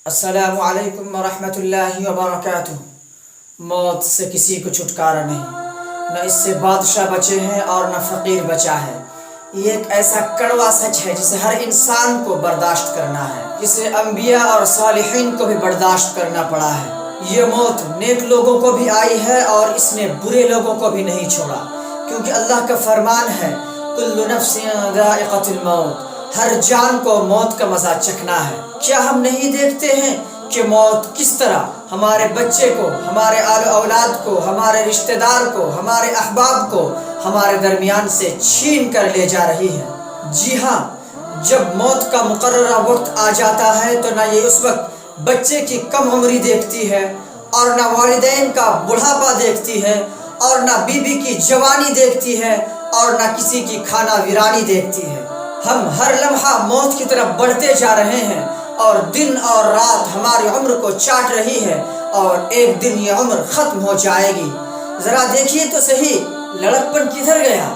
السلام علیکم ورحمۃ اللہ وبرکاتہ۔ موت سے کسی کو چھٹکارا نہیں، نہ اس سے بادشاہ بچے ہیں اور نہ فقیر بچا ہے۔ یہ ایک ایسا کڑوا سچ ہے جسے ہر انسان کو برداشت کرنا ہے، جسے انبیاء اور صالحین کو بھی برداشت کرنا پڑا ہے۔ یہ موت نیک لوگوں کو بھی آئی ہے اور اس نے برے لوگوں کو بھی نہیں چھوڑا، کیونکہ اللہ کا فرمان ہے کل نفس ذائقۃ الموت، ہر جان کو موت کا مزہ چکھنا ہے۔ کیا ہم نہیں دیکھتے ہیں کہ موت کس طرح ہمارے بچے کو، ہمارے آل اولاد کو، ہمارے رشتہ دار کو، ہمارے احباب کو ہمارے درمیان سے چھین کر لے جا رہی ہے؟ جی ہاں، جب موت کا مقررہ وقت آ جاتا ہے تو نہ یہ اس وقت بچے کی کم عمری دیکھتی ہے، اور نہ والدین کا بڑھاپا دیکھتی ہے، اور نہ بیوی کی جوانی دیکھتی ہے، اور نہ کسی کی کھانا ویرانی دیکھتی ہے۔ ہم ہر لمحہ موت کی طرف بڑھتے جا رہے ہیں، اور دن اور رات ہماری عمر کو چاٹ رہی ہے، اور ایک دن یہ عمر ختم ہو جائے گی۔ ذرا دیکھیے تو صحیح، لڑکپن کدھر گیا،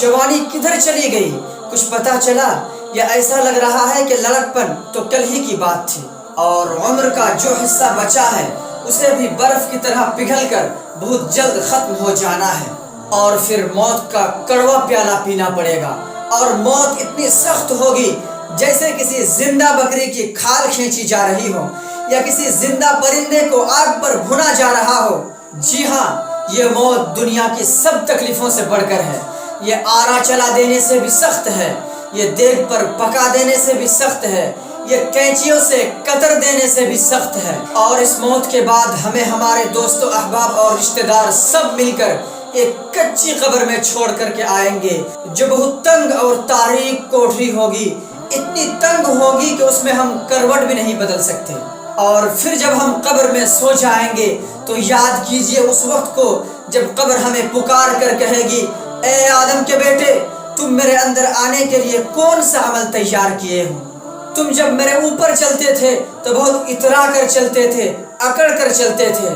جوانی کدھر چلی گئی؟ کچھ پتہ چلا؟ یا ایسا لگ رہا ہے کہ لڑکپن تو کل ہی کی بات تھی، اور عمر کا جو حصہ بچا ہے اسے بھی برف کی طرح پگھل کر بہت جلد ختم ہو جانا ہے، اور پھر موت کا کڑوا پیالہ پینا پڑے گا۔ اور موت اتنی سخت ہوگی جیسے کسی زندہ بکری کی کھال کھینچی جا رہی ہو، یا کسی زندہ پرندے کو آگ پر بھونا جا رہا ہو۔ جی ہاں، یہ موت دنیا کی سب تکلیفوں سے بڑھ کر ہے۔ یہ آرا چلا دینے سے بھی سخت ہے، یہ دیگ پر پکا دینے سے بھی سخت ہے، یہ کینچیوں سے کتر دینے سے بھی سخت ہے۔ اور اس موت کے بعد ہمیں ہمارے دوست و احباب اور رشتہ دار سب مل کر ایک کچی قبر میں چھوڑ کر کے آئیں گے، جو بہت تنگ اور تاریک کوٹھری ہوگی، اتنی تنگ ہوگی کہ اس میں ہم کروٹ بھی نہیں بدل سکتے۔ اور پھر جب ہم قبر میں سو جائیں گے تو یاد کیجئے اس وقت کو جب قبر ہمیں پکار کر کہے گی، اے آدم کے بیٹے، تم میرے اندر آنے کے لیے کون سا عمل تیار کیے ہو؟ تم جب میرے اوپر چلتے تھے تو بہت اترا کر چلتے تھے، اکڑ کر چلتے تھے۔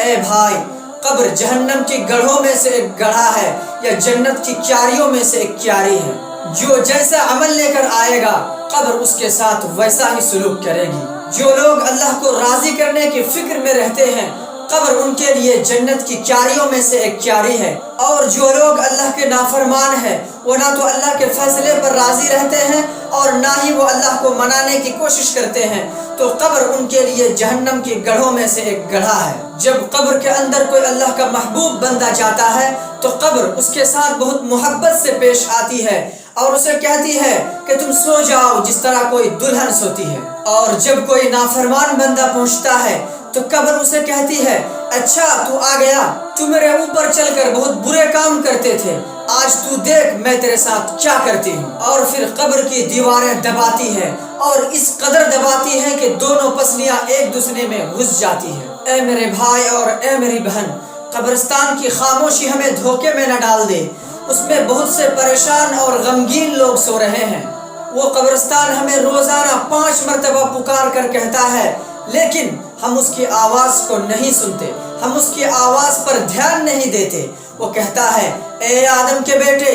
اے بھائی، قبر جہنم کی گڑھوں میں سے ایک گڑھا ہے، یا جنت کی کیاریوں میں سے ایک کیاری ہے۔ جو جیسا عمل لے کر آئے گا قبر اس کے ساتھ ویسا ہی سلوک کرے گی۔ جو لوگ اللہ کو راضی کرنے کی فکر میں رہتے ہیں، قبر ان کے لیے جنت کی کیاریوں میں سے ایک کیاری ہے۔ اور جو لوگ اللہ کے نافرمان ہیں، وہ نہ تو اللہ کے فیصلے پر راضی رہتے ہیں اور نہ ہی وہ اللہ کو منانے کی کوشش کرتے ہیں، تو قبر ان کے لیے جہنم کی گڑھوں میں سے ایک گڑھا ہے۔ جب قبر کے اندر کوئی اللہ کا محبوب بندہ جاتا ہے تو قبر اس کے ساتھ بہت محبت سے پیش آتی ہے، اور اسے کہتی ہے کہ تم سو جاؤ جس طرح کوئی دلہن سوتی ہے۔ اور جب کوئی نافرمان بندہ پہنچتا ہے تو قبر اسے کہتی ہے، اچھا تو آ گیا، تو میرے اوپر چل کر بہت برے کام کرتے تھے، آج تو دیکھ میں تیرے ساتھ کیا کرتی ہوں۔ اور پھر قبر کی دیواریں دباتی ہے، اور اس قدر دباتی ہے کہ دونوں پسلیاں ایک دوسرے میں گھس جاتی ہے۔ اے میرے بھائی اور اے میری بہن، قبرستان کی خاموشی ہمیں دھوکے میں نہ ڈال دے۔ اس میں بہت سے پریشان اور غمگین لوگ سو رہے ہیں۔ وہ قبرستان ہمیں روزانہ 5 مرتبہ پکار کر کہتا ہے، لیکن ہم اس کی آواز کو نہیں سنتے، ہم اس کی آواز پر دھیان نہیں دیتے۔ وہ کہتا ہے، اے آدم کے بیٹے،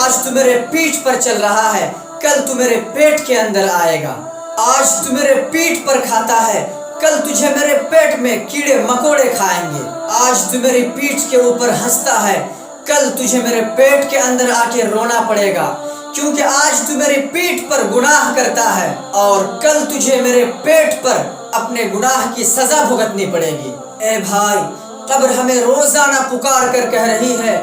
آج تو میرے پیٹھ پر چل رہا ہے، کل تو میرے پیٹ کے اندر آئے گا۔ آج تو میرے پیٹھ پر کھاتا ہے، کل تجھے میرے پیٹ میں کیڑے مکوڑے کھائیں گے۔ آج تو میری پیٹھ کے اوپر ہنستا ہے، کل تجھے میرے پیٹ کے اندر آ کے رونا پڑے گا، کیونکہ آج تو میری پیٹھ پر گناہ کرتا ہے، اور کل تجھے میرے پیٹ پر اپنے گناہ کی سزا بھگتنی پڑے گی۔ اے بھائی، قبر ہمیں روزانہ پکار کر کہہ رہی ہے،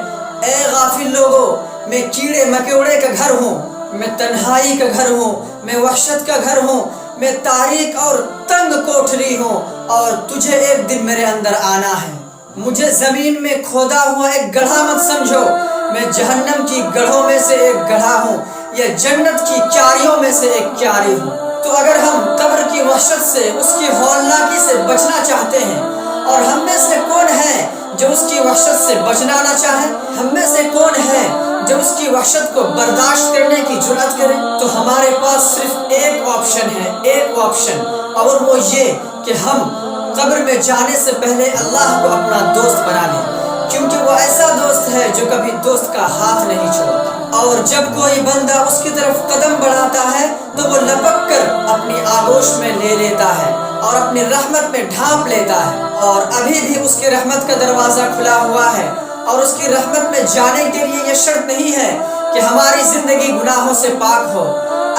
اے غافل لوگو، میں کیڑے مکوڑے کا گھر ہوں، میں تنہائی کا گھر ہوں، میں وحشت کا گھر ہوں، میں تاریک اور تنگ کوٹھری ہوں، اور تجھے ایک دن میرے اندر آنا ہے۔ مجھے زمین میں کھودا ہوا ایک گڑھا مت سمجھو، میں جہنم کی گڑھوں میں سے ایک گڑھا ہوں، یا جنت کی کیاریوں میں سے ایک کیاری ہوں۔ تو اگر ہم قبر کی وحشت سے، اس کی ہولناکی سے بچنا چاہتے ہیں، اور ہم میں سے کون ہے جو اس کی وحشت سے بچنا نہ چاہے؟ ہم میں سے کون ہے جو اس کی وحشت کو برداشت کرنے کی جرأت کرے؟ تو ہمارے پاس صرف ایک آپشن ہے، ایک آپشن، اور وہ یہ کہ ہم قبر میں جانے سے پہلے اللہ کو اپنا دوست بنا لیں، کیونکہ وہ ایسا دوست ہے جو کبھی دوست کا ہاتھ نہیں چھوڑتا۔ اور جب کوئی بندہ اس کی طرف قدم بڑھاتا ہے تو وہ لپک کر اپنی آغوش میں لے لیتا ہے اور اپنی رحمت میں ڈھانپ لیتا ہے، اور ابھی بھی اس کی رحمت کا دروازہ کھلا ہوا ہے، اور اس کی رحمت میں جانے کے لیے یہ شرط نہیں ہے کہ ہماری زندگی گناہوں سے پاک ہو۔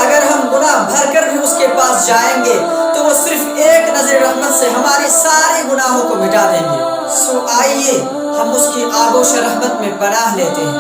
اگر ہم گناہ بھر کر بھی اس کے پاس جائیں گے تو وہ صرف ایک نظر رحمت سے ہمارے سارے گناہوں کو مٹا دیں گے۔ سو آئیے ہم اس کی آغوش رحمت میں پناہ لیتے ہیں۔